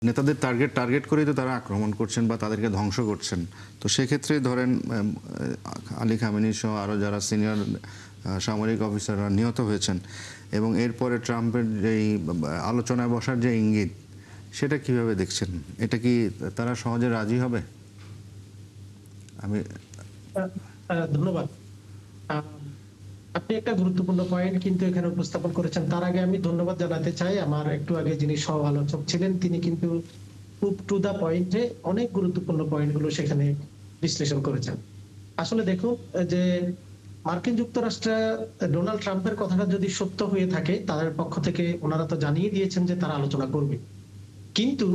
নেতাদের target target করেই তো তারা আক্রমণ করছেন বা তাদেরকে ধ্বংস করছেন। তো সেক্ষেত্রে ধরেন আলী খামেনি সহ আরও যারা সিনিয়র সামরিক অফিসাররা নিহত হয়েছেন এবং এরপরে ট্রাম্পের যেই আলোচনায় বসার যে ইঙ্গিত, সেটা কিভাবে দেখছেন? এটা কি তারা সহজে রাজি হবে? আমি ধন্যবাদ। আপনি একটা গুরুত্বপূর্ণ পয়েন্ট কিন্তু এখানে উপস্থাপন করেছেন। তার আগে আমি ধন্যবাদ জানাতে চাই আমার একটু আগে যিনি সহ আলোচক ছিলেন, তিনি কিন্তু খুব টু দা পয়েন্টে অনেক গুরুত্বপূর্ণ পয়েন্টগুলো সেখানে বিশ্লেষণ করেছেন। আসলে দেখুন যে মার্কিন যুক্তরাষ্ট্রে ডোনাল্ড ট্রাম্পের কথাটা যদি সত্য হয়ে থাকে, তাদের পক্ষ থেকে ওনারা তো জানিয়ে দিয়েছেন যে তারা আলোচনা করবে। কিন্তু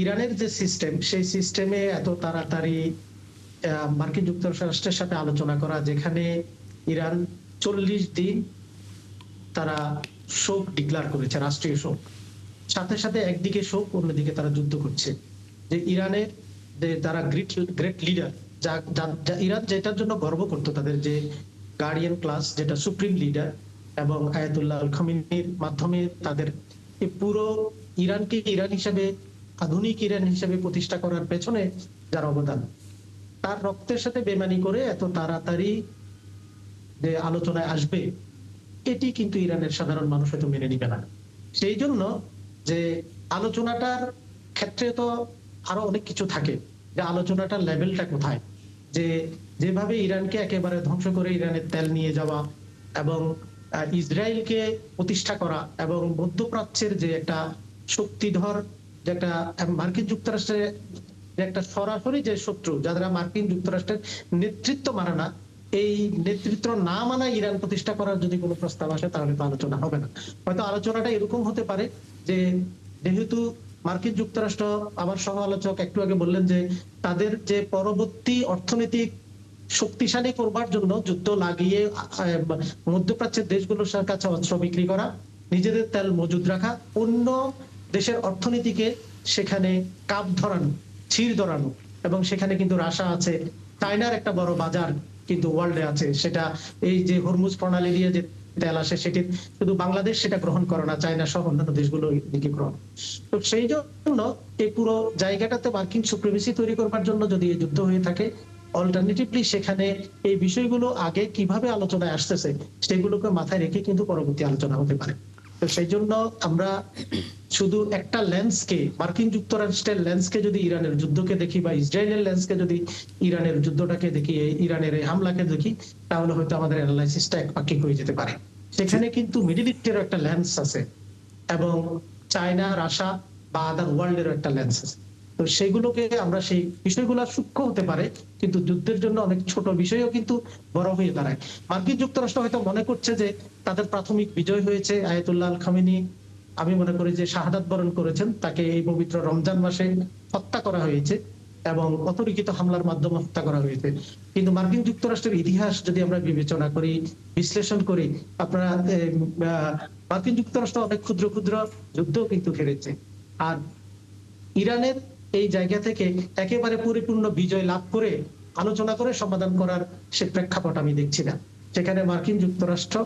ইরানের যে সিস্টেম, সেই সিস্টেমে এত তাড়াতাড়ি মার্কিন যুক্তরাষ্ট্রের সাথে আলোচনা করা, যেখানে ইরান 40 দিন তারা শোক ডিক্লার করেছে, রাষ্ট্রীয় শোক, সাথে সাথে একদিকে শোক, অন্যদিকে তারা যুদ্ধ করছে। যে ইরানের যে তারা গ্রেট লিডার, ইরান যেটার জন্য গর্ব করতো, তাদের যে গার্ডিয়ান ক্লাস, যেটা সুপ্রিম লিডার, এবং আয়াতুল্লাহ আল খামেনির মাধ্যমে তাদের এই পুরো ইরানকে ইরান হিসেবে, আধুনিক ইরান হিসেবে প্রতিষ্ঠা করার পেছনে যার অবদান, তার রক্তের সাথে বেমানি করে এত তাড়াতাড়ি যে আলোচনায় আসবে, এটি কিন্তু ইরানের সাধারণ মানুষ হয়তো মেনে নিবে না। সেই জন্য যে আলোচনাটার ক্ষেত্রে তো আরো অনেক কিছু থাকে, যে আলোচনাটার লেভেলটা কোথায়, যে যেভাবে ইরানকে একেবারে ধ্বংস করে ইরানের তেল নিয়ে যাওয়া এবং ইসরায়েলকে প্রতিষ্ঠা করা, এবং মধ্যপ্রাচ্যের যে একটা শক্তিধর, যে একটা মার্কিন যুক্তরাষ্ট্রের যে একটা সরাসরি যে শত্রু, যারা মার্কিন যুক্তরাষ্ট্রের নেতৃত্ব মানে না, এই নেতৃত্ব না মানা ইরান প্রতিষ্ঠা করার যদি কোনো প্রস্তাব আসে, তাহলে তো আলোচনা হবে না। হয়তো আলোচনাটা এরকম হতে পারে যে, যেহেতু মার্কিন যুক্তরাষ্ট্র, আমার সহ আলোচক একটু আগে বললেন যে তাদের যে পরবর্তী অর্থনৈতিক শক্তিশালী করবার জন্য যুদ্ধ লাগিয়ে মধ্যপ্রাচ্যের দেশগুলোর কাছে অস্ত্র বিক্রি করা, নিজেদের তেল মজুদ রাখা, অন্য দেশের অর্থনীতিকে সেখানে কাপ ধরানো, ছিঁড় ধরানো। এবং সেখানে কিন্তু রাশিয়া আছে, চায়নার একটা বড় বাজার কিন্তু ওয়ার্ল্ডে আছে, সেটা এই যে হরমুজ প্রণালী দিয়ে যে তেল আসে, সেটি শুধু বাংলাদেশ সেটা গ্রহণ করে না, চায়না সহ অন্যান্য দেশগুলো দিকে গ্রহণ। তো সেই জন্য এই পুরো জায়গাটাতে মার্কিন সুপ্রিমেসি তৈরি করবার জন্য যদি এই যুদ্ধ হয়ে থাকে, অল্টারনেটিভলি সেখানে এই বিষয়গুলো আগে কিভাবে আলোচনায় আসতেছে সেগুলোকে মাথায় রেখে কিন্তু পরবর্তী আলোচনা হতে পারে। তো সেই জন্য আমরা শুধু একটা লেন্সকে, মার্কিন যুক্তরাষ্ট্রের লেন্সকে যদি ইরানের যুদ্ধকে দেখি, বা ইসরায়েলের লেন্সকে যদি ইরানের যুদ্ধটাকে দেখি, ইরানের এই হামলাকে দেখি, তাহলে হয়তো আমাদের অ্যানালাইসিসটা একপাক্ষিক হয়ে যেতে পারে। সেখানে কিন্তু মিডল ইস্টেরও একটা লেন্স আছে, এবং চায়না, রাশিয়া বা আদার ওয়ার্ল্ডেরও একটা লেন্স আছে। তো সেগুলোকে আমরা, সেই বিষয়গুলো সূক্ষ্ম হতে পারে, কিন্তু যুদ্ধের জন্য অনেক ছোট বিষয়ও কিন্তু বড় হয়ে দাঁড়ায়। মার্কিন যুক্তরাষ্ট্র হয়তো মনে করছে যে তাদের প্রাথমিক বিজয় হয়েছে, আয়াতুল্লাহ আল খামেনি, আমি মনে করি যে শাহাদাত বরণ করেছেন, তাকে এই পবিত্র রমজান মাসে হত্যা করা হয়েছে এবং অতর্কিত হামলার মাধ্যমে হত্যা করা হয়েছে। কিন্তু মার্কিন যুক্তরাষ্ট্রের ইতিহাস যদি আমরা বিবেচনা করি, বিশ্লেষণ করি, আপনারা মার্কিন যুক্তরাষ্ট্র অনেক ক্ষুদ্র ক্ষুদ্র যুদ্ধ কিন্তু হেরেছে। আর ইরানের এই জায়গা থেকে একেবারে পরিপূর্ণ বিজয় লাভ করে আলোচনা করে সমাধান করার সে প্রেক্ষাপট আমি দেখছি না। সেখানে মার্কিন যুক্তরাষ্ট্র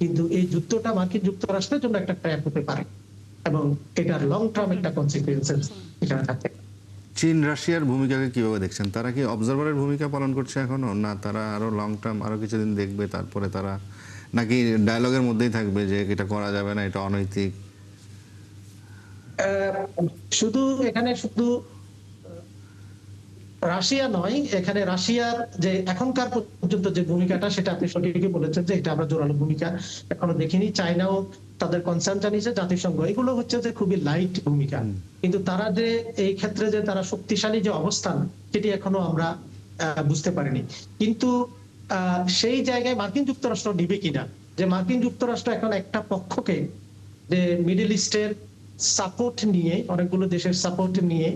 কিন্তু এই যুদ্ধটা মার্কিন যুক্তরাষ্ট্রের জন্য একটা ট্র্যাপ হতে পারে, এবং এটার লং টার্ম একটা কনসিকুয়েন্সেস এখানে থাকে। চীন রাশিয়ার ভূমিকাকে কিভাবে দেখছেন? তারা কি অবজারভারের ভূমিকা পালন করছে এখনো, না তারা আরো লং টার্ম আরো কিছুদিন দেখবে, তারপরে তারা নাকি ডায়লগের মধ্যেই থাকবে যে এটা করা যাবে না, এটা অনৈতিক? শুধু এখানে শুধু রাশিয়া নয়, এখানে রাশিয়ার যে এখনকার পর্যন্ত যে ভূমিকাটা, সেটা আপনি সঠিকই বলেছেন যে এটা আমরা জোরালো ভূমিকা এখনো দেখিনি। চায়নাও তাদের কনসার্ন জানিয়েছে, জাতিসংঘ, এগুলো হচ্ছে যে খুবই লাইট ভূমিকা। কিন্তু তারা যে এই ক্ষেত্রে যে তারা শক্তিশালী যে অবস্থান, সেটি এখনো আমরা বুঝতে পারিনি। কিন্তু সেই জায়গায় মার্কিন যুক্তরাষ্ট্র নিবে কিনা, যে মার্কিন যুক্তরাষ্ট্র এখন একটা পক্ষকে, যে মিডল ইস্টের সাপোর্ট নিয়ে, অনেকগুলো দেশের সাপোর্ট নিয়ে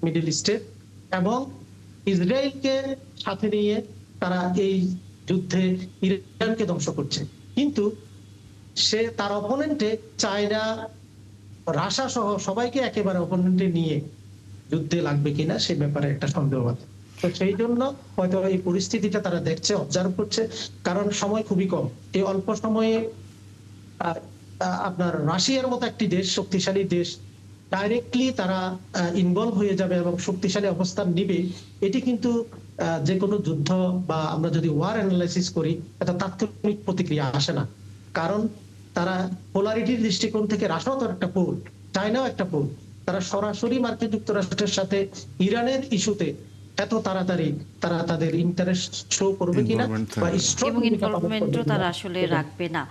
মিডল ইস্টের, এবং ইসরায়েলকে সাথে নিয়ে তারা এই যুদ্ধে ইরানকে ধ্বংস করছে। কিন্তু সে তার অপোনেন্টে চায়না, রাশিয়া সহ সবাইকে একেবারে অপোনেন্টে নিয়ে যুদ্ধে লাগবে কিনা সে ব্যাপারে একটা সন্দেহ আছে। তো সেই জন্য হয়তো এই পরিস্থিতিটা তারা দেখছে, অবজার্ভ করছে, কারণ সময় খুবই কম। এই অল্প সময়ে আপনার রাশিয়ার মতো একটি দেশ, শক্তিশালী দেশ, ডাইরেক্টলি তারা ইনভলভ হয়ে যাবে এবং শক্তিশালী অবস্থান নিবে, এটি কিন্তু যে কোনো যুদ্ধ বা আমরা যদি ওয়ার অ্যানালাইসিস করি, এটা তাৎক্ষণিক প্রতিক্রিয়া আসে না। কারণ তারা পোলারিটির দৃষ্টিকোণ থেকে রাশিয়াও তো একটা পোল, চায়নাও একটা পোল। তারা সরাসরি মার্কিন যুক্তরাষ্ট্রের সাথে ইরানের ইস্যুতে এত তাড়াতাড়ি তারা তাদের ইন্টারেস্ট শো করবে কিনা Involvement বা থাকবে না। স্ট্রং এবং ইনভলভমেন্টও তারা আসলে রাখবে না।